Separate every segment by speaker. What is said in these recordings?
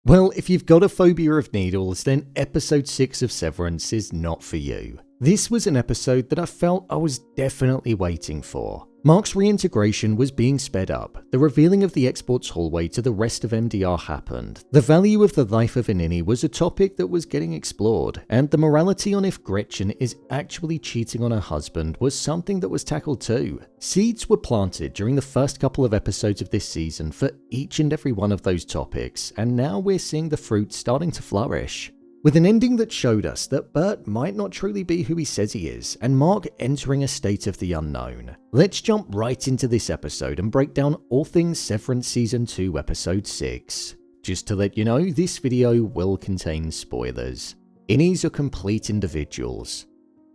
Speaker 1: Well, if you've got a phobia of needles, then episode 6 of Severance is not for you. This was an episode that I felt I was definitely waiting for. Mark's reintegration was being sped up, the revealing of the export's hallway to the rest of MDR happened, the value of the life of an Innie was a topic that was getting explored, and the morality on if Grechen is actually cheating on her husband was something that was tackled too. Seeds were planted during the first couple of episodes of this season for each and every one of those topics, and now we're seeing the fruit starting to flourish. With an ending that showed us that Burt might not truly be who he says he is, and Mark entering a state of the unknown. Let's jump right into this episode and break down all things Severance Season 2 Episode 6. Just to let you know, this video will contain spoilers. Innies are complete individuals.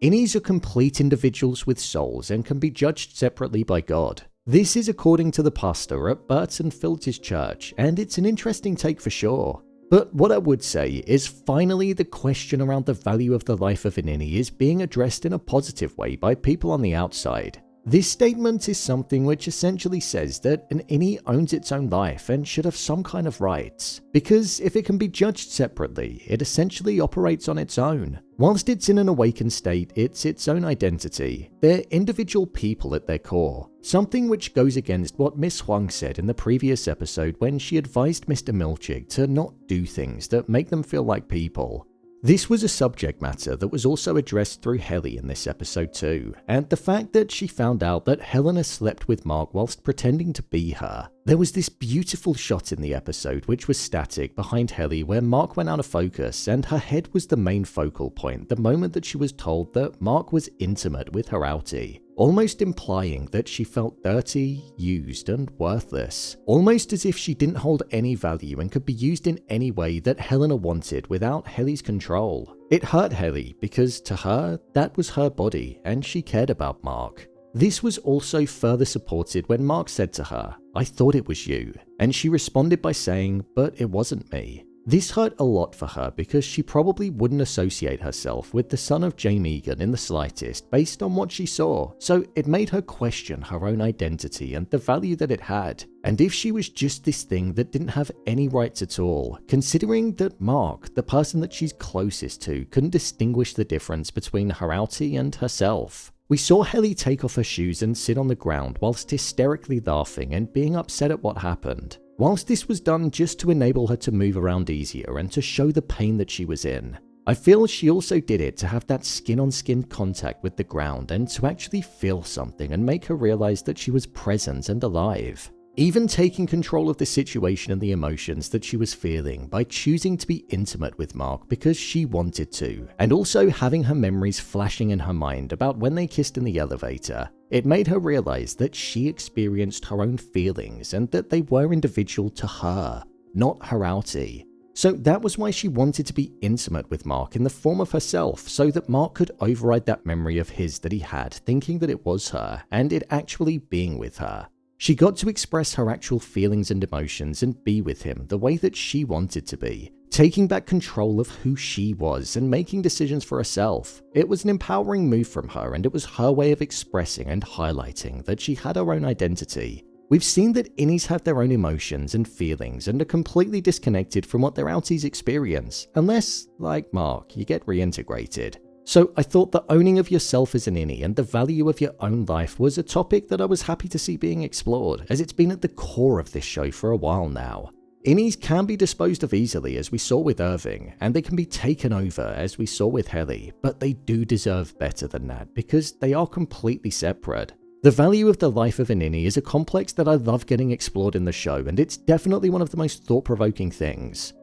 Speaker 1: Innies are complete individuals with souls and can be judged separately by God. This is according to the pastor at Burt and Phil's church, and it's an interesting take for sure. But what I would say is finally the question around the value of the life of an Innie is being addressed in a positive way by people on the outside. This statement is something which essentially says that an Innie owns its own life and should have some kind of rights, because if it can be judged separately, it essentially operates on its own. Whilst it's in an awakened state, it's its own identity. They're individual people at their core, something which goes against what Miss Huang said in the previous episode when she advised Mr. Milchick to not do things that make them feel like people. This was a subject matter that was also addressed through Helly in this episode too, and the fact that she found out that Helena slept with Mark whilst pretending to be her. There was this beautiful shot in the episode which was static behind Helly where Mark went out of focus and her head was the main focal point the moment that she was told that Mark was intimate with her outie. Almost implying that she felt dirty, used, and worthless. Almost as if she didn't hold any value and could be used in any way that Helena wanted without Helly's control. It hurt Helly because to her, that was her body and she cared about Mark. This was also further supported when Mark said to her, "I thought it was you," and she responded by saying, "But it wasn't me." This hurt a lot for her because she probably wouldn't associate herself with the son of Jane Egan in the slightest based on what she saw, so it made her question her own identity and the value that it had. And if she was just this thing that didn't have any rights at all, considering that Mark, the person that she's closest to, couldn't distinguish the difference between her outie and herself. We saw Helly take off her shoes and sit on the ground whilst hysterically laughing and being upset at what happened. Whilst this was done just to enable her to move around easier and to show the pain that she was in, I feel she also did it to have that skin-on-skin contact with the ground and to actually feel something and make her realize that she was present and alive. Even taking control of the situation and the emotions that she was feeling by choosing to be intimate with Mark because she wanted to, and also having her memories flashing in her mind about when they kissed in the elevator. It made her realize that she experienced her own feelings and that they were individual to her, not her outie. So that was why she wanted to be intimate with Mark in the form of herself so that Mark could override that memory of his that he had, thinking that it was her, and it actually being with her. She got to express her actual feelings and emotions and be with him the way that she wanted to be, taking back control of who she was and making decisions for herself. It was an empowering move from her, and it was her way of expressing and highlighting that she had her own identity. We've seen that Innies have their own emotions and feelings and are completely disconnected from what their outies experience, unless, like Mark, you get reintegrated. So I thought the owning of yourself as an Innie and the value of your own life was a topic that I was happy to see being explored, as it's been at the core of this show for a while now. Innies can be disposed of easily, as we saw with Irving, and they can be taken over, as we saw with Helly, but they do deserve better than that because they are completely separate. The value of the life of an Innie is a complex that I love getting explored in the show, and it's definitely one of the most thought-provoking things.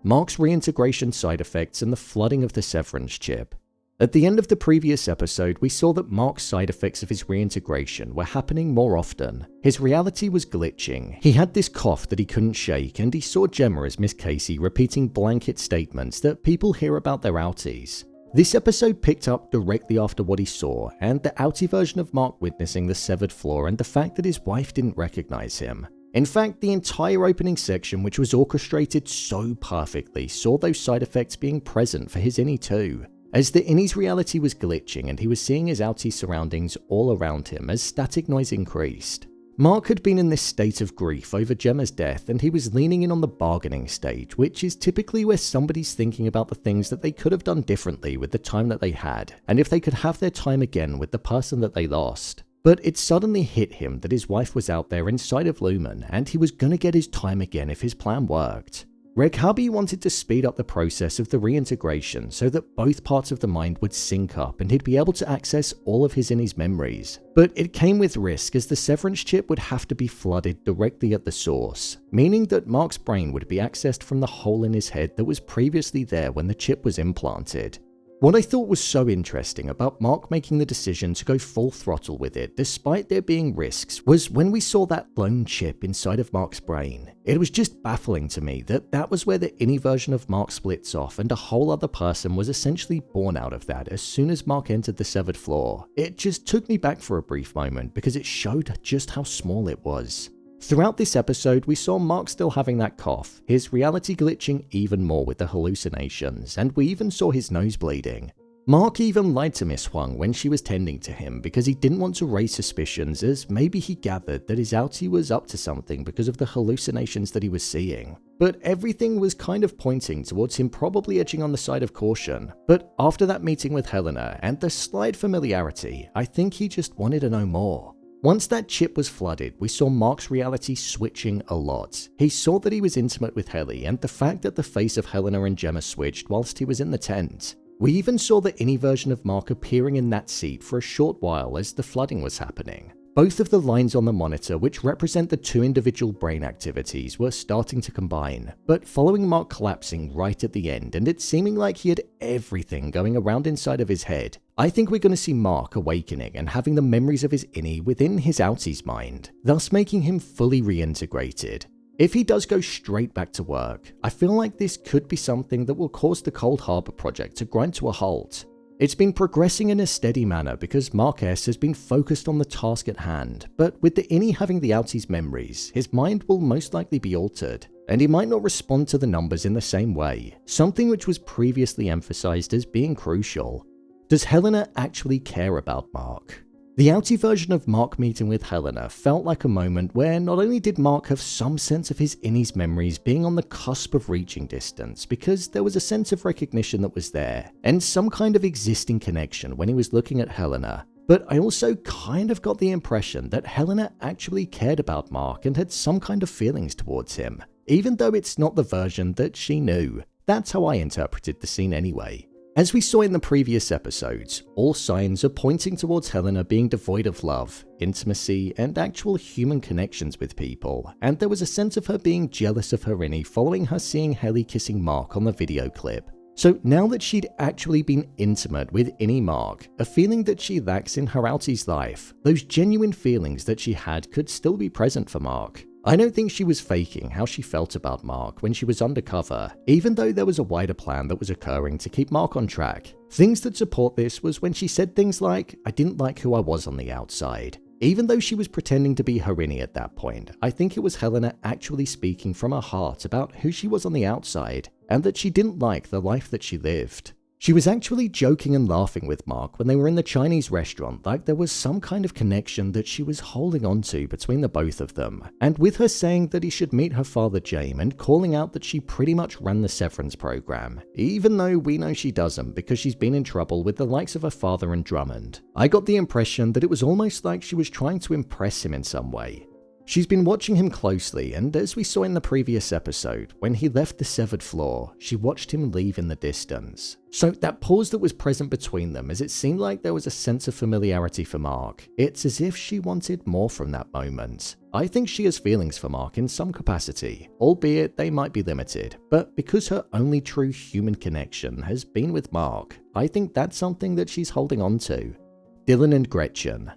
Speaker 1: Mark's reintegration side effects and the flooding of the Severance chip. At the end of the previous episode, we saw that Mark's side effects of his reintegration were happening more often. His reality was glitching. He had this cough that he couldn't shake, and he saw Gemma as Miss Casey repeating blanket statements that people hear about their outies. This episode picked up directly after what he saw, and the outie version of Mark witnessing the severed floor and the fact that his wife didn't recognize him. In fact, the entire opening section, which was orchestrated so perfectly, saw those side effects being present for his Innie too. As the Innie's reality was glitching and he was seeing his outie surroundings all around him as static noise increased. Mark had been in this state of grief over Gemma's death, and he was leaning in on the bargaining stage, which is typically where somebody's thinking about the things that they could have done differently with the time that they had, and if they could have their time again with the person that they lost. But it suddenly hit him that his wife was out there inside of Lumen, and he was gonna get his time again if his plan worked. Hubby wanted to speed up the process of the reintegration so that both parts of the mind would sync up and he'd be able to access all of his Innie's memories. But it came with risk, as the Severance chip would have to be flooded directly at the source, meaning that Mark's brain would be accessed from the hole in his head that was previously there when the chip was implanted. What I thought was so interesting about Mark making the decision to go full throttle with it, despite there being risks, was when we saw that lone chip inside of Mark's brain. It was just baffling to me that that was where the Innie version of Mark splits off, and a whole other person was essentially born out of that as soon as Mark entered the severed floor. It just took me back for a brief moment because it showed just how small it was. Throughout this episode, we saw Mark still having that cough, his reality glitching even more with the hallucinations, and we even saw his nose bleeding. Mark even lied to Miss Huang when she was tending to him because he didn't want to raise suspicions, as maybe he gathered that his outie was up to something because of the hallucinations that he was seeing. But everything was kind of pointing towards him probably edging on the side of caution. But after that meeting with Helena and the slight familiarity, I think he just wanted to know more. Once that chip was flooded, we saw Mark's reality switching a lot. He saw that he was intimate with Helly, and the fact that the face of Helena and Gemma switched whilst he was in the tent. We even saw the Innie version of Mark appearing in that seat for a short while as the flooding was happening. Both of the lines on the monitor, which represent the two individual brain activities, were starting to combine, but following Mark collapsing right at the end and it seeming like he had everything going around inside of his head, I think we're going to see Mark awakening and having the memories of his Innie within his outie's mind, thus making him fully reintegrated. If he does go straight back to work, I feel like this could be something that will cause the Cold Harbor project to grind to a halt. It's been progressing in a steady manner because Mark S has been focused on the task at hand, but with the Innie having the outie's memories, his mind will most likely be altered, and he might not respond to the numbers in the same way, something which was previously emphasized as being crucial. Does Helena actually care about Mark? The outie version of Mark meeting with Helena felt like a moment where not only did Mark have some sense of his Innie's memories being on the cusp of reaching distance, because there was a sense of recognition that was there, and some kind of existing connection when he was looking at Helena, but I also kind of got the impression that Helena actually cared about Mark and had some kind of feelings towards him, even though it's not the version that she knew. That's how I interpreted the scene anyway. As we saw in the previous episodes, all signs are pointing towards Helena being devoid of love, intimacy, and actual human connections with people, and there was a sense of her being jealous of her Innie following her seeing Helly kissing Mark on the video clip. So now that she'd actually been intimate with Innie Mark, a feeling that she lacks in her outie's life, those genuine feelings that she had could still be present for Mark. I don't think she was faking how she felt about Mark when she was undercover, even though there was a wider plan that was occurring to keep Mark on track. Things that support this was when she said things like, "I didn't like who I was on the outside." Even though she was pretending to be her Innie at that point, I think it was Helena actually speaking from her heart about who she was on the outside, and that she didn't like the life that she lived. She was actually joking and laughing with Mark when they were in the Chinese restaurant, like there was some kind of connection that she was holding on to between the both of them, and with her saying that he should meet her father James and calling out that she pretty much ran the Severance program, even though we know she doesn't because she's been in trouble with the likes of her father and Drummond. I got the impression that it was almost like she was trying to impress him in some way. She's been watching him closely, and as we saw in the previous episode, when he left the severed floor, she watched him leave in the distance. So that pause that was present between them, as it seemed like there was a sense of familiarity for Mark, it's as if she wanted more from that moment. I think she has feelings for Mark in some capacity, albeit they might be limited, but because her only true human connection has been with Mark, I think that's something that she's holding on to. Dylan and Grechen.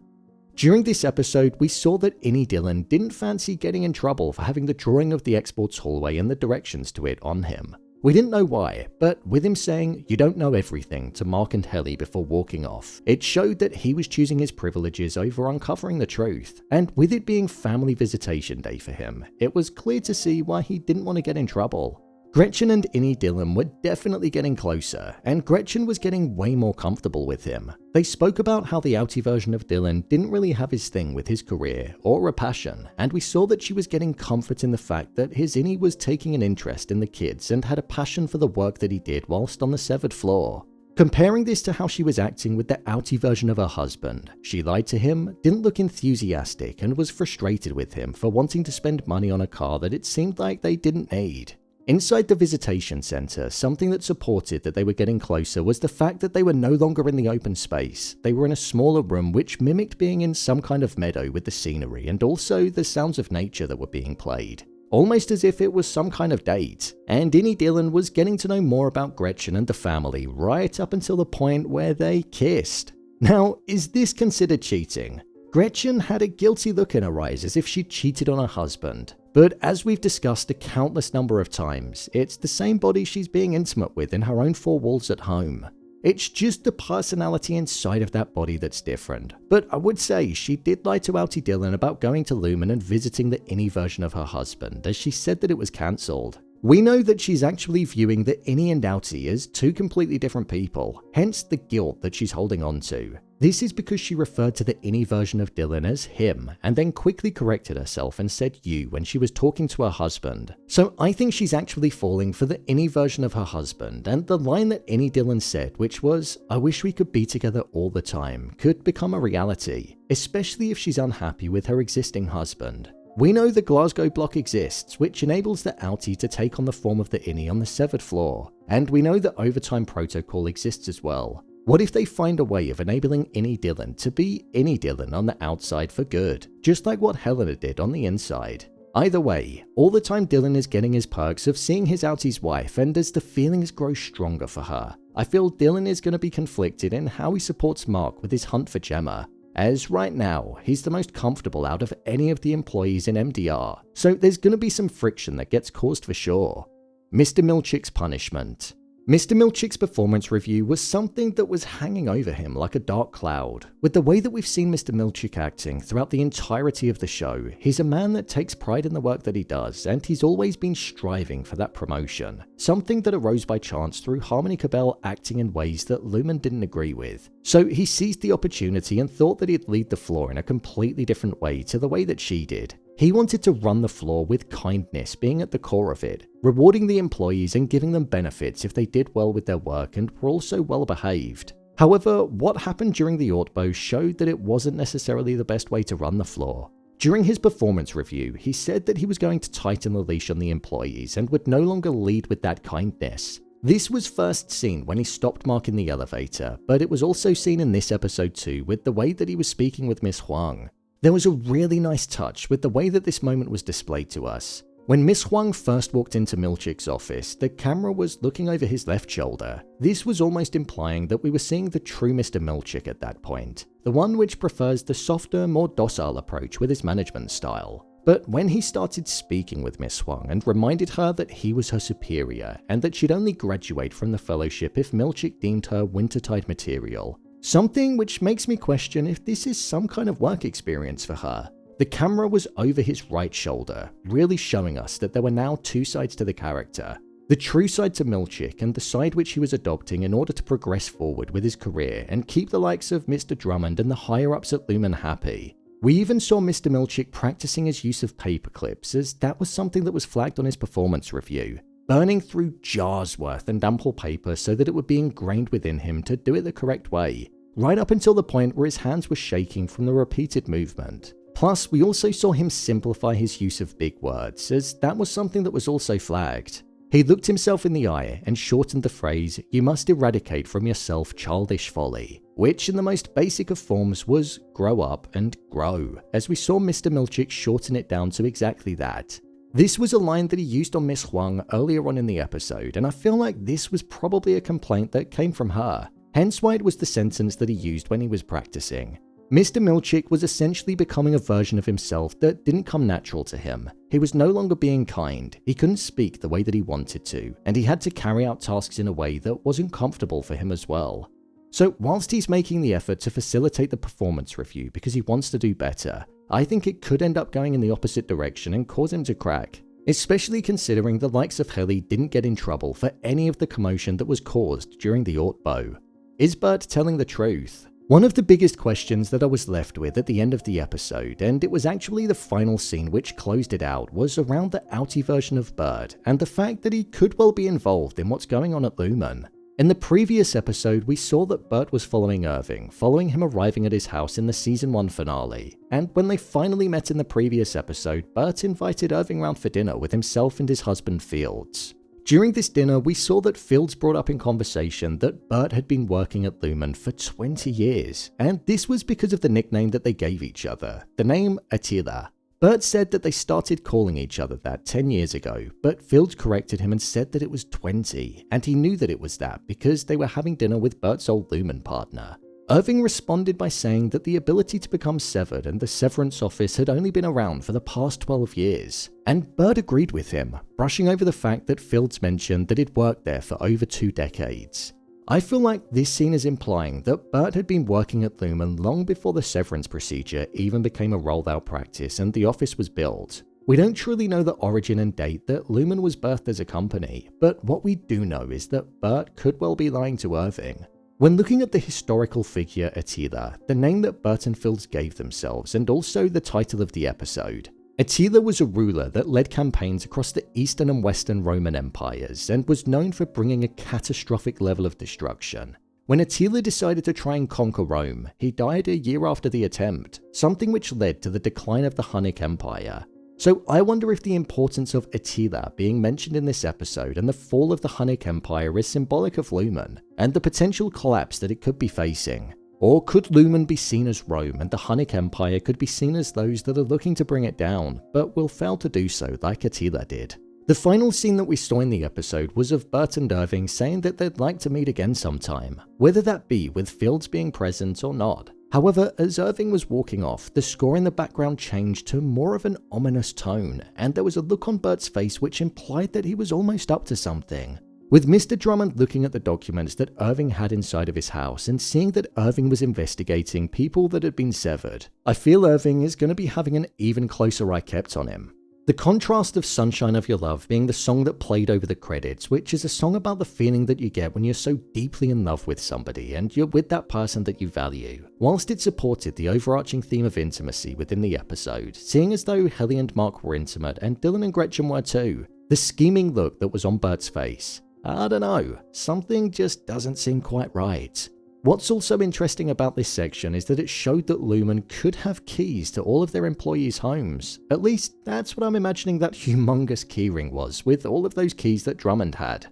Speaker 1: During this episode, we saw that Innie Dylan didn't fancy getting in trouble for having the drawing of the exports hallway and the directions to it on him. We didn't know why, but with him saying, "You don't know everything," to Mark and Helly before walking off, it showed that he was choosing his privileges over uncovering the truth. And with it being family visitation day for him, it was clear to see why he didn't want to get in trouble. Grechen and Innie Dylan were definitely getting closer, and Grechen was getting way more comfortable with him. They spoke about how the outie version of Dylan didn't really have his thing with his career or a passion, and we saw that she was getting comfort in the fact that his Innie was taking an interest in the kids and had a passion for the work that he did whilst on the severed floor. Comparing this to how she was acting with the outie version of her husband, she lied to him, didn't look enthusiastic, and was frustrated with him for wanting to spend money on a car that it seemed like they didn't need. Inside the visitation center, something that supported that they were getting closer was the fact that they were no longer in the open space. They were in a smaller room which mimicked being in some kind of meadow with the scenery and also the sounds of nature that were being played. Almost as if it was some kind of date. And Innie Dylan was getting to know more about Grechen and the family right up until the point where they kissed. Now, is this considered cheating? Grechen had a guilty look in her eyes as if she'd cheated on her husband. But as we've discussed a countless number of times, it's the same body she's being intimate with in her own four walls at home. It's just the personality inside of that body that's different. But I would say she did lie to outie Dylan about going to Lumen and visiting the Innie version of her husband, as she said that it was cancelled. We know that she's actually viewing the Innie and outie as two completely different people, hence the guilt that she's holding on to. This is because she referred to the Innie version of Dylan as him, and then quickly corrected herself and said you when she was talking to her husband. So I think she's actually falling for the Innie version of her husband, and the line that Innie Dylan said, which was, "I wish we could be together all the time," could become a reality, especially if she's unhappy with her existing husband. We know the Glasgow block exists, which enables the outie to take on the form of the Innie on the severed floor, and we know that overtime protocol exists as well. What if they find a way of enabling Innie Dylan to be Innie Dylan on the outside for good, just like what Helena did on the inside? Either way, all the time Dylan is getting his perks of seeing his outie's wife, and as the feelings grow stronger for her, I feel Dylan is going to be conflicted in how he supports Mark with his hunt for Gemma, as right now, he's the most comfortable out of any of the employees in MDR, so there's going to be some friction that gets caused for sure. Mr. Milchick's punishment. Mr. Milchick's performance review was something that was hanging over him like a dark cloud. With the way that we've seen Mr. Milchick acting throughout the entirety of the show, he's a man that takes pride in the work that he does, and he's always been striving for that promotion. Something that arose by chance through Harmony Cabell acting in ways that Lumen didn't agree with. So he seized the opportunity and thought that he'd lead the floor in a completely different way to the way that she did. He wanted to run the floor with kindness being at the core of it, rewarding the employees and giving them benefits if they did well with their work and were also well behaved. However, what happened during the Ortbo showed that it wasn't necessarily the best way to run the floor. During his performance review, he said that he was going to tighten the leash on the employees and would no longer lead with that kindness. This was first seen when he stopped Mark in the elevator, but it was also seen in this episode too with the way that he was speaking with Miss Huang. There was a really nice touch with the way that this moment was displayed to us. When Miss Huang first walked into Milchick's office, the camera was looking over his left shoulder. This was almost implying that we were seeing the true Mr. Milchick at that point, the one which prefers the softer, more docile approach with his management style. But when he started speaking with Miss Huang and reminded her that he was her superior and that she'd only graduate from the fellowship if Milchick deemed her wintertide material, something which makes me question if this is some kind of work experience for her. The camera was over his right shoulder, really showing us that there were now two sides to the character. The true side to Milchick and the side which he was adopting in order to progress forward with his career and keep the likes of Mr. Drummond and the higher-ups at Lumen happy. We even saw Mr. Milchick practicing his use of paper clips, as that was something that was flagged on his performance review. Burning through jars worth and ample paper so that it would be ingrained within him to do it the correct way, right up until the point where his hands were shaking from the repeated movement. Plus, we also saw him simplify his use of big words, as that was something that was also flagged. He looked himself in the eye and shortened the phrase, "You must eradicate from yourself childish folly," which in the most basic of forms was grow up and grow, as we saw Mr. Milchick shorten it down to exactly that. This was a line that he used on Miss Huang earlier on in the episode, and I feel like this was probably a complaint that came from her, hence why it was the sentence that he used when he was practicing. Mr. Milchick was essentially becoming a version of himself that didn't come natural to him. He was no longer being kind, he couldn't speak the way that he wanted to, and he had to carry out tasks in a way that wasn't comfortable for him as well. So whilst he's making the effort to facilitate the performance review because he wants to do better, I think it could end up going in the opposite direction and cause him to crack. especially considering the likes of Helly didn't get in trouble for any of the commotion that was caused during the Ortbo. Is Burt telling the truth? One of the biggest questions that I was left with at the end of the episode, and it was actually the final scene which closed it out, was around the outie version of Burt and the fact that he could well be involved in what's going on at Lumen. In the previous episode, we saw that Burt was following Irving, following him arriving at his house in the Season 1 finale, and when they finally met in the previous episode, Burt invited Irving round for dinner with himself and his husband Fields. During this dinner, we saw that Fields brought up in conversation that Burt had been working at Lumen for 20 years, and this was because of the nickname that they gave each other, the name Atilla. Burt said that they started calling each other that 10 years ago, but Fields corrected him and said that it was 20, and he knew that it was that because they were having dinner with Burt's old Lumen partner. Irving responded by saying that the ability to become severed and the Severance office had only been around for the past 12 years, and Burt agreed with him, brushing over the fact that Fields mentioned that he'd worked there for over 2 decades. I feel like this scene is implying that Burt had been working at Lumen long before the severance procedure even became a rolled out practice and the office was built. We don't truly know the origin and date that Lumen was birthed as a company, but what we do know is that Burt could well be lying to Irving. When looking at the historical figure Atilla, the name that Burt and Fields gave themselves, and also the title of the episode, Atilla was a ruler that led campaigns across the Eastern and Western Roman empires and was known for bringing a catastrophic level of destruction. When Atilla decided to try and conquer Rome, he died a year after the attempt, something which led to the decline of the Hunnic Empire. So I wonder if the importance of Atilla being mentioned in this episode and the fall of the Hunnic Empire is symbolic of Lumen and the potential collapse that it could be facing. Or could Lumen be seen as Rome and the Hunnic Empire could be seen as those that are looking to bring it down, but will fail to do so like Atilla did? The final scene that we saw in the episode was of Burt and Irving saying that they'd like to meet again sometime, whether that be with Fields being present or not. However, as Irving was walking off, the score in the background changed to more of an ominous tone, and there was a look on Burt's face which implied that he was almost up to something. With Mr. Drummond looking at the documents that Irving had inside of his house and seeing that Irving was investigating people that had been severed, I feel Irving is going to be having an even closer eye kept on him. The contrast of Sunshine of Your Love being the song that played over the credits, which is a song about the feeling that you get when you're so deeply in love with somebody and you're with that person that you value, whilst it supported the overarching theme of intimacy within the episode, seeing as though Helly and Mark were intimate and Dylan and Grechen were too. The scheming look that was on Burt's face, I don't know, something just doesn't seem quite right. What's also interesting about this section is that it showed that Lumen could have keys to all of their employees' homes. At least, that's what I'm imagining that humongous keyring was, with all of those keys that Drummond had.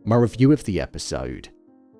Speaker 1: My review of the episode.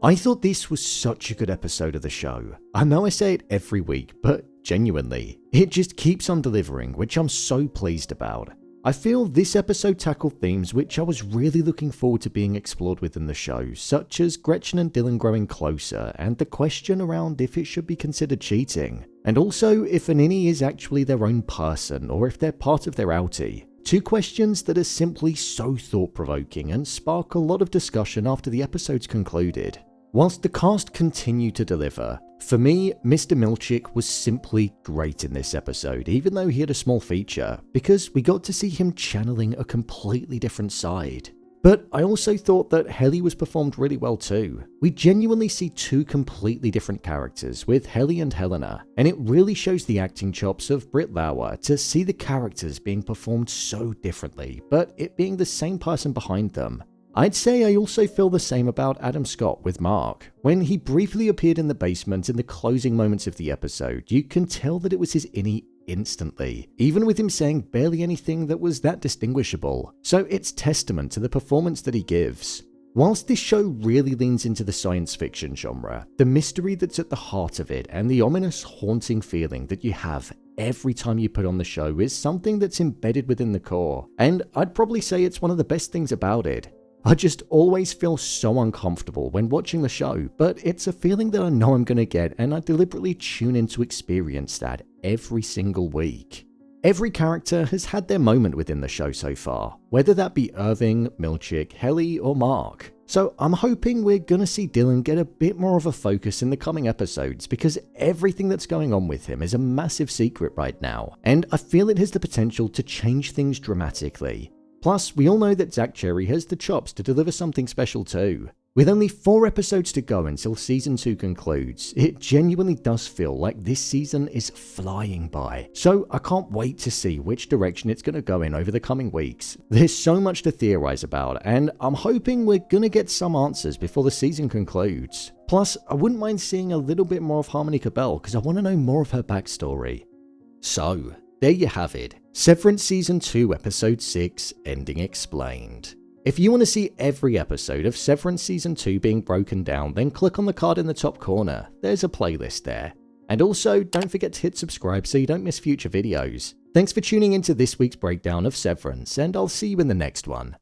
Speaker 1: I thought this was such a good episode of the show. I know I say it every week, but genuinely, it just keeps on delivering, which I'm so pleased about. I feel this episode tackled themes which I was really looking forward to being explored within the show, such as Grechen and Dylan growing closer, and the question around if it should be considered cheating, and also if an Innie is actually their own person or if they're part of their outie. 2 questions that are simply so thought-provoking and spark a lot of discussion after the episode's concluded. Whilst the cast continue to deliver, for me, Mr. Milchick was simply great in this episode, even though he had a small feature, because we got to see him channeling a completely different side. But I also thought that Helly was performed really well too. We genuinely see 2 completely different characters with Helly and Helena, and it really shows the acting chops of Britt Lauer to see the characters being performed so differently, but it being the same person behind them. I'd say I also feel the same about Adam Scott with Mark. When he briefly appeared in the basement in the closing moments of the episode, you can tell that it was his Innie instantly, even with him saying barely anything that was that distinguishable. So it's testament to the performance that he gives. Whilst this show really leans into the science fiction genre, the mystery that's at the heart of it and the ominous haunting feeling that you have every time you put on the show is something that's embedded within the core, and I'd probably say it's one of the best things about it. I just always feel so uncomfortable when watching the show, but it's a feeling that I know I'm going to get, and I deliberately tune in to experience that every single week. Every character has had their moment within the show so far, whether that be Irving, Milchick, Helly, or Mark. So I'm hoping we're going to see Dylan get a bit more of a focus in the coming episodes, because everything that's going on with him is a massive secret right now, and I feel it has the potential to change things dramatically. Plus, we all know that Zach Cherry has the chops to deliver something special too. With only 4 episodes to go until season 2 concludes, it genuinely does feel like this season is flying by. So I can't wait to see which direction it's going to go in over the coming weeks. There's so much to theorize about, and I'm hoping we're going to get some answers before the season concludes. Plus, I wouldn't mind seeing a little bit more of Harmony Cabell because I want to know more of her backstory. So, there you have it. Severance Season 2 Episode 6, Ending Explained. If you want to see every episode of Severance Season 2 being broken down, then click on the card in the top corner. There's a playlist there. And also, don't forget to hit subscribe so you don't miss future videos. Thanks for tuning into this week's breakdown of Severance, and I'll see you in the next one.